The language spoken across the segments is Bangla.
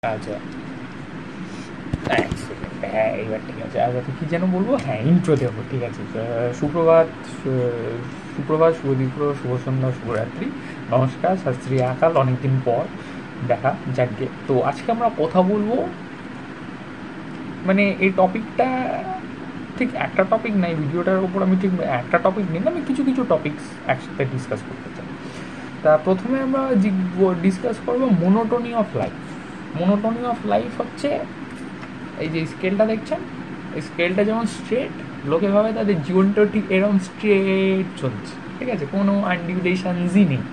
আচ্ছা, এক সেকেন্ড। হ্যাঁ, এইবার ঠিক আছে। আচ্ছা, তো কী যেন বলবো? হ্যাঁ, ইন্ট্রো দেবো। ঠিক আছে। সুপ্রভাত, সুপ্রভাত, শুভ দুপুর, শুভ সন্ধ্যা, শুভরাত্রি, নমস্কার, সত শ্রী আকাল। অনেকদিন পর দেখা যাকে। তো আজকে আমরা কথা বলবো, মানে এই টপিকটা ঠিক একটা টপিক নাই, ভিডিওটার উপর আমি ঠিক একটা টপিক নিই না, আমি কিছু কিছু টপিকস একসাথে ডিসকাস করতে চাই। তা প্রথমে আমরা ডিসকাস করবো মোনোটোনি অফ লাইফ। মোনোটোনি অফ লাইফ হচ্ছে, এই যে স্কেলটা দেখছেন, এই স্কেলটা যেমন স্ট্রেট, লোকে ভাবে তাদের জীবনটাও ঠিক এরকম স্ট্রেট চলছে। ঠিক আছে, কোনো আনডিউলেশনসই নেই,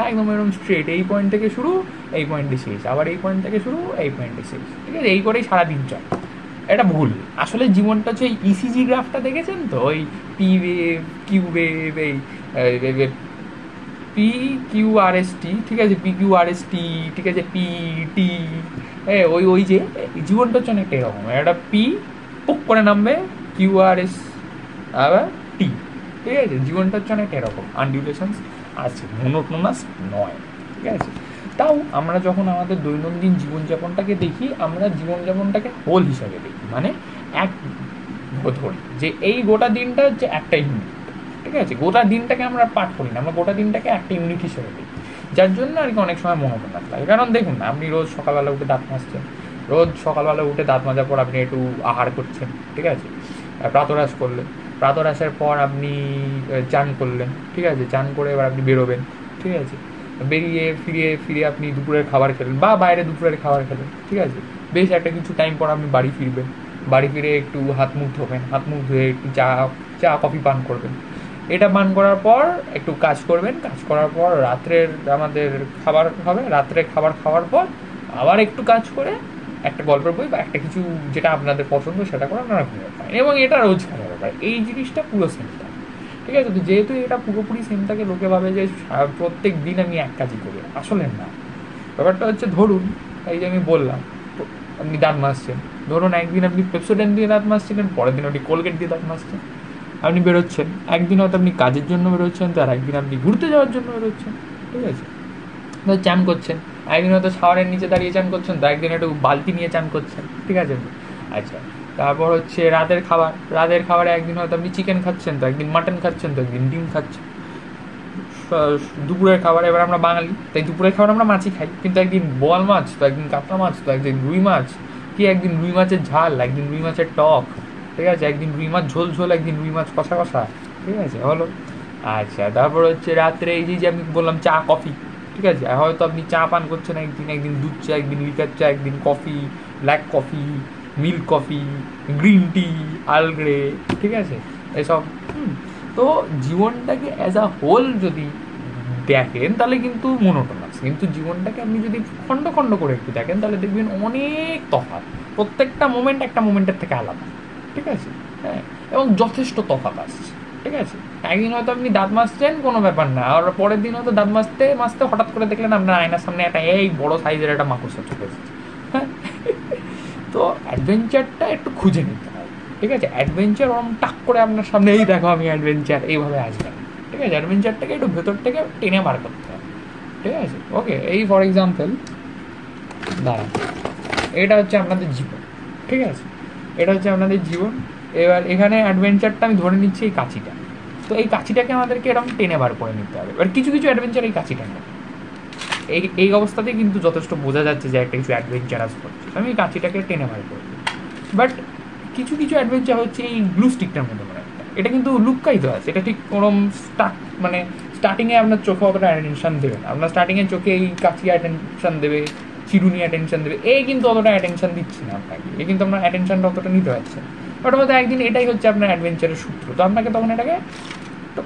একদম এরকম স্ট্রেট, এই পয়েন্ট থেকে শুরু, এই পয়েন্টে শেষ, আবার এই পয়েন্ট থেকে শুরু, এই পয়েন্টে শেষ। ঠিক আছে, এই করেই সারাদিন চলে। এটা ভুল। আসলে জীবনটা হচ্ছে, এই ইসিজি গ্রাফটা দেখেছেন তো, ওই পি ওয়েভ, কিউ ওয়েভ, এই P Q R S T, ঠিক আছে, P Q R S T, ঠিক আছে, পি টি, ওই ওই যে জীবনটা হচ্ছে অনেকটা এরকম, একটা পি পুক করে নামবে, কিউ আর এস আবার টি। ঠিক আছে, জীবনটা হচ্ছে অনেকটা এরকম, আনডিউলেশনস আছে, মনোটোনাস নয়। ঠিক আছে, তাও আমরা যখন আমাদের দৈনন্দিন জীবনযাপনটাকে দেখি, আমরা জীবনযাপনটাকে হোল হিসাবে দেখি, মানে এক ধরি যে এই গোটা দিনটা হচ্ছে একটা ইউনিট। ঠিক আছে, গোটা দিনটাকে আমরা পাঠ করি না, আমরা গোটা দিনটাকে একটা ইউনিট হিসেবে দেখি, যার জন্য আর কি অনেক সময় মনোটোনাস লাগে। কারণ দেখুন না, আপনি রোজ সকালবেলা উঠে দাঁত মাজছেন, রোজ সকালবেলা উঠে দাঁত মাজার পর আপনি একটু আহার করছেন। ঠিক আছে, প্রাতরাশ করলেন, প্রাতরাশের পর আপনি চান করলেন। ঠিক আছে, চান করে এবার আপনি বেরোবেন। ঠিক আছে, বেরিয়ে ফিরে ফিরে আপনি দুপুরের খাবার খেলেন বা বাইরে দুপুরের খাবার খেলেন। ঠিক আছে, বেশ একটা কিছু টাইম পর আপনি বাড়ি ফিরবেন, বাড়ি ফিরে একটু হাত মুখ ধোবেন, হাত মুখ ধুয়ে একটু চা চা কফি পান করবেন। এটা পান করার পর একটু কাজ করবেন, কাজ করার পর রাত্রের আমাদের খাবার হবে, রাত্রে খাবার খাওয়ার পর আবার একটু কাজ করে একটা গল্পের বই বা একটা কিছু যেটা আপনাদের পছন্দ সেটা করে আপনারা ঘুমিয়ে পান, এবং এটা রোজকার ব্যাপার, এই জিনিসটা পুরো সেম থাকে। ঠিক আছে, তো যেহেতু এটা পুরোপুরি সেম থাকে, লোকে ভাবে যে প্রত্যেক দিন আমি এক কাজই করি, আসলে না। ব্যাপারটা হচ্ছে, ধরুন এই যে আমি বললাম, আপনি দাঁত মাজছেন, ধরুন একদিন আপনি পেপসোডেন্ট দিয়ে দাঁত মাজছিলেন, পরের দিন আপনি কোলগেট দিয়ে দাঁত মাজছেন। আপনি বেরোচ্ছেন, একদিন হয়তো আপনি কাজের জন্য বেরোচ্ছেন, তো আর একদিন আপনি ঘুরতে যাওয়ার জন্য বেরোচ্ছেন। ঠিক আছে, তো চান করছেন, একদিন হয়তো শাওয়ারের নিচে দাঁড়িয়ে চান করছেন, তো একদিন একটু বালতি নিয়ে চান করছেন। ঠিক আছে, আচ্ছা, তারপর হচ্ছে রাতের খাবার, রাতের খাবারে একদিন হয়তো আপনি চিকেন খাচ্ছেন, তো একদিন মাটন খাচ্ছেন, তো একদিন ডিম খাচ্ছেন। দুপুরের খাবার, এবার আমরা বাঙালি তাই দুপুরের খাবার আমরা মাছই খাই, কিন্তু একদিন বোয়াল মাছ, তো একদিন কাতলা মাছ, তো একদিন রুই মাছ, কি একদিন রুই মাছের ঝাল, একদিন রুই মাছের টক। ঠিক আছে, একদিন রুই মাছ ঝোল ঝোল, একদিন রুই মাছ কষা কষা। ঠিক আছে, হলো। আচ্ছা, তারপর হচ্ছে রাত্রে এই যে আমি বললাম চা কফি। ঠিক আছে, হয়তো আপনি চা পান করছেন একদিন, একদিন দুধ চা, একদিন লিকার চা, একদিন coffee, black coffee, milk coffee, green tea, Earl grey. ঠিক আছে, এসব। তো জীবনটাকে অ্যাজ আ হোল যদি দেখেন তাহলে কিন্তু মোনোটোনাস, কিন্তু জীবনটাকে আপনি যদি খণ্ড খণ্ড করে একটু দেখেন তাহলে দেখবেন অনেক তফাৎ, প্রত্যেকটা মোমেন্ট একটা মোমেন্টের থেকে আলাদা। ঠিক আছে, হ্যাঁ, এবং যথেষ্ট তফাৎ আসছে। ঠিক আছে, একদিন হয়তো আপনি দাঁত মাজছেন, কোনো ব্যাপার না, আর পরের দিন হয়তো দাঁত মাজতে মাজতে হঠাৎ করে দেখলেন আপনার আয়নার সামনে একটা এই বড় সাইজের একটা মাকড়সা চলে এসেছে। হ্যাঁ, তো অ্যাডভেঞ্চারটা একটু খুঁজে নিতে হবে। ঠিক আছে, অ্যাডভেঞ্চার ওরম টাক করে আপনার সামনে এই দেখো আমি অ্যাডভেঞ্চার, এইভাবে আসবে না। ঠিক আছে, অ্যাডভেঞ্চারটাকে একটু ভেতর থেকে টেনে বার করতে হবে। ঠিক আছে, ওকে, এই ফর এক্সাম্পল দাঁড়ান, এটা হচ্ছে আপনাদের জীবন। ঠিক আছে, এটা হচ্ছে আপনাদের জীবন। এবার এখানে অ্যাডভেঞ্চারটা আমি ধরে নিচ্ছি এই কাঁচিটা, তো এই কাঁচিটাকে আমাদেরকে এরকম টেনে বার করে নিতে হবে। এবার কিছু কিছু অ্যাডভেঞ্চার এই কাঁচিটা নেই, এই এই অবস্থাতেই কিন্তু যথেষ্ট বোঝা যাচ্ছে যে একটা কিছু অ্যাডভেঞ্চারাস করছে, আমি এই কাঁচিটাকে টেনে বার করবো। বাট কিছু কিছু অ্যাডভেঞ্চার হচ্ছে এই গ্লু স্টিকটার মধ্যে, মানে এটা কিন্তু লুক্কায়িত আছে, এটা ঠিক ওরম মানে স্টার্টিংয়ে আপনার চোখে অতটা অ্যাটেনশন দেবে না, আপনার স্টার্টিংয়ের চোখে এই কাছি অ্যাটেনশন দেবে, চিরুনি অ্যাটেনশন দেবে, এই কিন্তু অতটা অ্যাটেনশন দিচ্ছে না আপনাকে, এই কিন্তু আপনার অ্যাটেনশনটা অতটা নিতে পারছে না। বাট হয়তো একদিন এটাই হচ্ছে আপনার অ্যাডভেঞ্চারের সূত্র, তো আপনাকে তখন এটাকে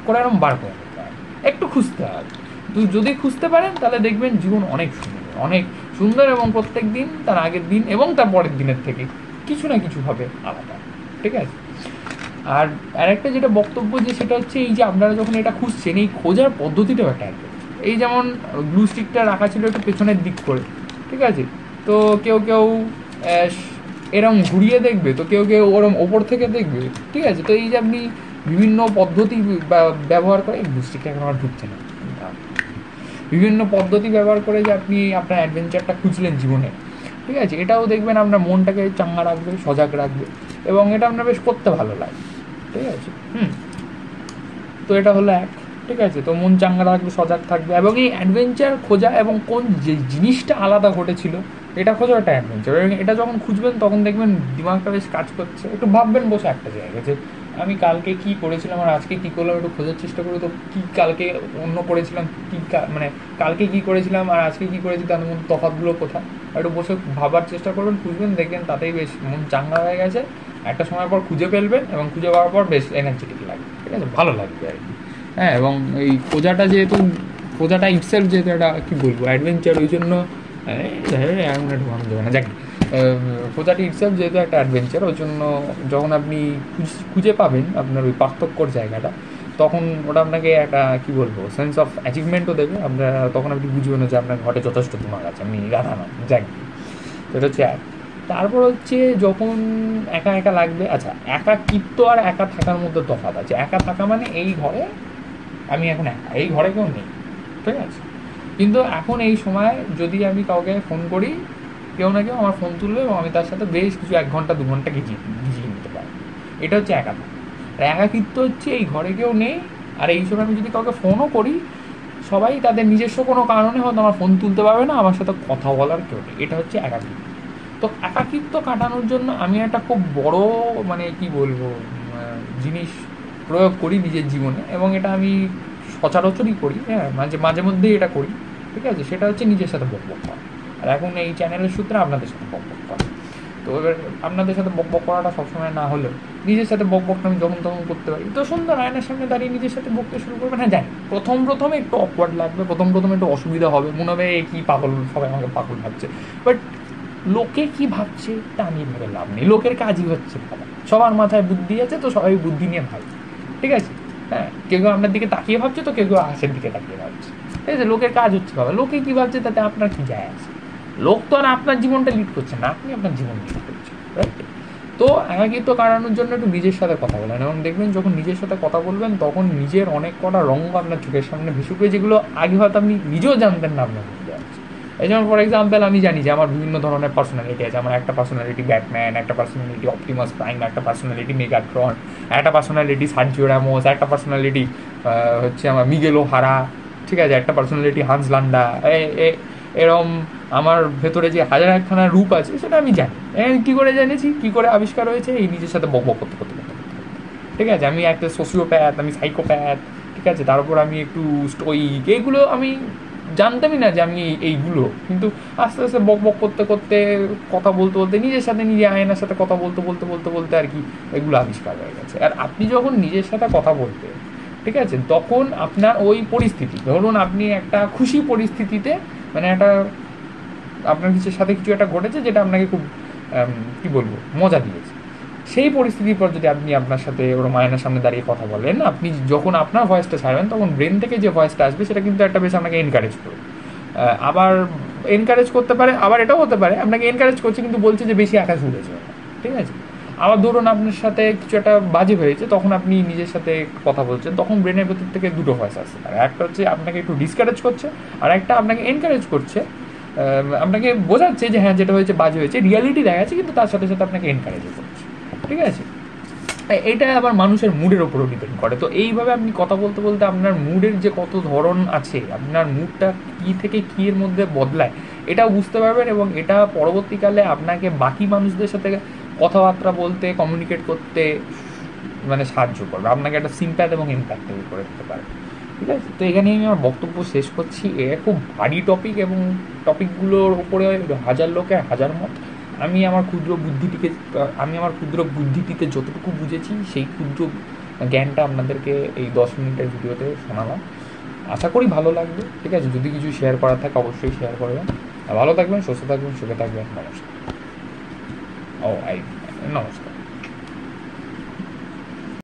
করে এরকম বার করে নিতে হবে, একটু খুঁজতে হবে। তো যদি খুঁজতে পারেন তাহলে দেখবেন জীবন অনেক সুন্দর, অনেক সুন্দর, এবং প্রত্যেক দিন তার আগের দিন এবং তার পরের দিনের থেকে কিছু না কিছু হবে আলাদা। ঠিক আছে, আর আরেকটা যেটা বক্তব্য, যে সেটা হচ্ছে এই যে আপনারা যখন এটা খুঁজছেন, এই খোঁজার পদ্ধতিটাও একটা অ্যাডভেঞ্চার। এই যেমন গ্লু স্টিকটা রাখা ছিল একটু পেছনের দিক করে। ঠিক আছে, তো কেউ কেউ এরম ঘুরিয়ে দেখবে, তো কেউ কেউ ওরম ওপর থেকে দেখবে। ঠিক আছে, তো এই যে আপনি বিভিন্ন পদ্ধতি ব্যবহার করে, এই গ্লু স্টিকটা এখন আমার ঢুকছে না, বিভিন্ন পদ্ধতি ব্যবহার করে যে আপনি আপনার অ্যাডভেঞ্চারটা খুঁজলেন জীবনে, ঠিক আছে, এটাও দেখবেন আপনার মনটাকে চাঙ্গা রাখবে, সজাগ রাখবে, এবং এটা আপনার বেশ করতে ভালো লাগে। ঠিক আছে, তো এটা হলো এক। ঠিক আছে, তো মন চাঙ্গা রাখবে, সজাগ থাকবে, এবং এই অ্যাডভেঞ্চার খোঁজা এবং কোন যে জিনিসটা আলাদা ঘটেছিল এটা খোঁজা একটা অ্যাডভেঞ্চার। এবং এটা যখন খুঁজবেন তখন দেখবেন দিমাগটা বেশ কাজ করছে, একটু ভাববেন বসে একটা জায়গায় যে আমি কালকে কি করেছিলাম আর আজকে কি করলাম, একটু খোঁজার চেষ্টা করি। তো কি কালকে অন্য করেছিলাম, কি মানে কালকে কি করেছিলাম আর আজকে কি করেছি, তার মধ্যে তফাৎগুলো কোথায়, একটু বসে ভাবার চেষ্টা করবেন, খুঁজবেন, দেখবেন তাতেই বেশ মন চাঙ্গা হয়ে গেছে। একটা সময় পর খুঁজে ফেলবেন এবং খুঁজে পাওয়ার পর বেশ এনার্জেটিক লাগবে। ঠিক আছে, ভালো লাগবে আর কি। হ্যাঁ, এবং এই খোঁজাটা যেহেতু, খোঁজাটা ইটসেলফ যেহেতু একটা কী বলবো অ্যাডভেঞ্চার, ওই জন্য ঢোকানো যাবে না, যাক, খোঁজাটি ইটসেলফ যেহেতু একটা অ্যাডভেঞ্চার, ওই জন্য যখন আপনি খুঁজে পাবেন আপনার ওই পার্থক্যর জায়গাটা, তখন ওটা আপনাকে একটা কী বলবো সেন্স অফ অ্যাচিভমেন্টও দেবে। আপনার তখন আপনি বুঝবেন যে আপনার ঘরে যথেষ্ট দিমাগ আছে, আপনি গাধা না, যাক। তো এটা হচ্ছে এক। তারপর হচ্ছে যখন একা একা লাগবে, আচ্ছা, একাকিত্ব আর একা থাকার মধ্যে তফাৎ আছে। একা থাকা মানে এই ঘরে আমি এখন একা, এই ঘরে কেউ নেই, ঠিক আছে, কিন্তু এখন এই সময় যদি আমি কাউকে ফোন করি, কেউ না কেউ আমার ফোন তুলবে এবং আমি তার সাথে বেশ কিছু 1 ঘন্টা 2 ঘন্টা গিজিয়ে নিতে পারি। এটা হচ্ছে একা থাকা। আর একাকিত্ব হচ্ছে এই ঘরে কেউ নেই, আর এই সময় আমি যদি কাউকে ফোনও করি, সবাই তাদের নিজস্ব কোনো কারণে হয়তো আমার ফোন তুলতে পারবে না, আমার সাথে কথা বলার কেউ নেই। এটা হচ্ছে একাকিত্ব। তো একাকিত্ব কাটানোর জন্য আমি একটা খুব বড় মানে কি বলবো জিনিস প্রয়োগ করি নিজের জীবনে, এবং এটা আমি সচরাচরই করি, হ্যাঁ, মাঝে মাঝে মধ্যেই এটা করি। ঠিক আছে, সেটা হচ্ছে নিজের সাথে বকবক করা। আর এখন এই চ্যানেলের সূত্রে আপনাদের সাথে বকবক করা। তো এবার আপনাদের সাথে বকবক করাটা সবসময় না হলেও নিজের সাথে বকবকটা আমি যখন তখন করতে পারি। তো সুন্দর আয়নার সামনে দাঁড়িয়ে নিজের সাথে বকতে শুরু করবেন। হ্যাঁ, জানি প্রথমে একটু অকওয়ার্ড লাগবে, প্রথমে একটু অসুবিধা হবে, মনে হবে কি পাগল, সবাই আমাকে পাগল ভাবছে। বাট লোকে কি ভাবছে তা নিয়ে ভেবে লাভ নেই, লোকের কাজই হচ্ছে ভাবা। সবার মাথায় বুদ্ধি আছে, তো সবাই বুদ্ধি নিয়ে ভাবছে। ঠিক আছে, হ্যাঁ, কেউ আপনার দিকে তাকিয়ে ভাবছে, তো কেউ আকাশের দিকে তাকিয়ে ভাবছে। ঠিক আছে, লোকের কাজ হচ্ছে ভাবা, লোকে কি ভাবছে তাতে আপনার কি যায় আছে। লোক তো আর আপনার জীবনটা লিড করছে না, আপনি আপনার জীবন লিড করছেন, রাইট? তো একাকিত্ব কাটানোর জন্য একটু নিজের সাথে কথা বলেন, এবং দেখবেন যখন নিজের সাথে কথা বলবেন তখন নিজের অনেক কটা রঙ আপনার চোখের সামনে ভেসে উঠবে, যেগুলো আগে হয়তো আপনি নিজেও জানতেন না আপনার মধ্যে আছে। এই যেমন ফর এক্সাম্পল আমি জানি যে আমার বিভিন্ন ধরনের পার্সোনালিটি আছে। আমার একটা পার্সোনালিটি ব্যাটম্যান, একটা পার্সোনালিটি অপটিমাস প্রাইম, একটা পার্সোনালিটি মেগাট্রন, একটা পার্সোনালিটি সার্জিও রামোস, একটা পার্সোনালিটি হচ্ছে আমার মিগেল ওহারা। ঠিক আছে, একটা পার্সোনালিটি হান্স লান্ডা। এরম আমার ভেতরে যে হাজার একখানা রূপ আছে সেটা আমি জানি। কী করে জেনেছি, কী করে আবিষ্কার হয়েছে, এই নিজের সাথে বক বক করতে করতে করতে। ঠিক আছে, আমি একটা সোশিওপ্যাথ, আমি সাইকোপ্যাথ। ঠিক আছে, তারপর আমি একটু স্টোইক, এইগুলো আমি জানতামই না যে আমি এইগুলো, কিন্তু আস্তে আস্তে বক বক করতে করতে, কথা বলতে বলতে, নিজের সাথে নিজে আয়নার সাথে কথা বলতে বলতে বলতে বলতে আর কি এগুলো আবিষ্কার হয়ে গেছে। আর আপনি যখন নিজের সাথে কথা বলতে, ঠিক আছে, তখন আপনার ওই পরিস্থিতি, ধরুন আপনি একটা খুশি পরিস্থিতিতে, মানে একটা আপনার কিছুর সাথে কিছু একটা ঘটেছে যেটা আপনাকে খুব কি বলবো মজা দিয়েছে, সেই পরিস্থিতির পর যদি আপনি আপনার সাথে ওরকম আয়নার সামনে দাঁড়িয়ে কথা বলেন, আপনি যখন আপনার ভয়েসটা ছাড়বেন তখন ব্রেন থেকে যে ভয়েসটা আসবে সেটা কিন্তু একটা বেশ আপনাকে এনকারেজ করবে। আবার এনকারেজ করতে পারে, আবার এটাও হতে পারে আপনাকে এনকারেজ করছে কিন্তু বলছে যে বেশি আকাশ উড়েছে। ঠিক আছে, আবার ধরুন আপনার সাথে কিছু একটা বাজে হয়েছে, তখন আপনি নিজের সাথে কথা বলছেন, তখন ব্রেনের ভেতর থেকে দুটো ভয়েস আসছে, আর একটা হচ্ছে আপনাকে একটু ডিসকারেজ করছে, আর একটা আপনাকে এনকারেজ করছে, আপনাকে বোঝাচ্ছে যে হ্যাঁ যেটা হয়েছে বাজে হয়েছে, রিয়ালিটি দেখাচ্ছে, কিন্তু তার সাথে সাথে আপনাকে এনকারেজও করছে। ঠিক আছে, এটা আবার মানুষের মুডের ওপরও ডিপেন্ড করে। তো এইভাবে আপনি কথা বলতে বলতে আপনার মুডের যে কত ধরন আছে, আপনার মুডটা কী থেকে কী এর মধ্যে বদলায় এটাও বুঝতে পারবেন, এবং এটা পরবর্তীকালে আপনাকে বাকি মানুষদের সাথে কথাবার্তা বলতে, কমিউনিকেট করতে মানে সাহায্য করবে, আপনাকে একটা সিম্প্যাথ এবং ইম্প্যাক্ট তৈরি করে দিতে পারে। ঠিক আছে, তো এখানেই আমি আমার বক্তব্য শেষ করছি। এ খুব ভারী টপিক, এবং টপিকগুলোর উপরে হাজার লোকের হাজার মত। আমি আমার ক্ষুদ্র বুদ্ধিটিতে যতটুকু বুঝেছি সেই ক্ষুদ্র জ্ঞানটা আপনাদেরকে এই 10 মিনিটের ভিডিওতে শোনালাম। আশা করি ভালো লাগবে। ঠিক আছে, যদি কিছু শেয়ার করার থাকে অবশ্যই শেয়ার করবেন। ভালো থাকবেন, সুস্থ থাকবেন, সুখে থাকবেন। নমস্কার। নমস্কার।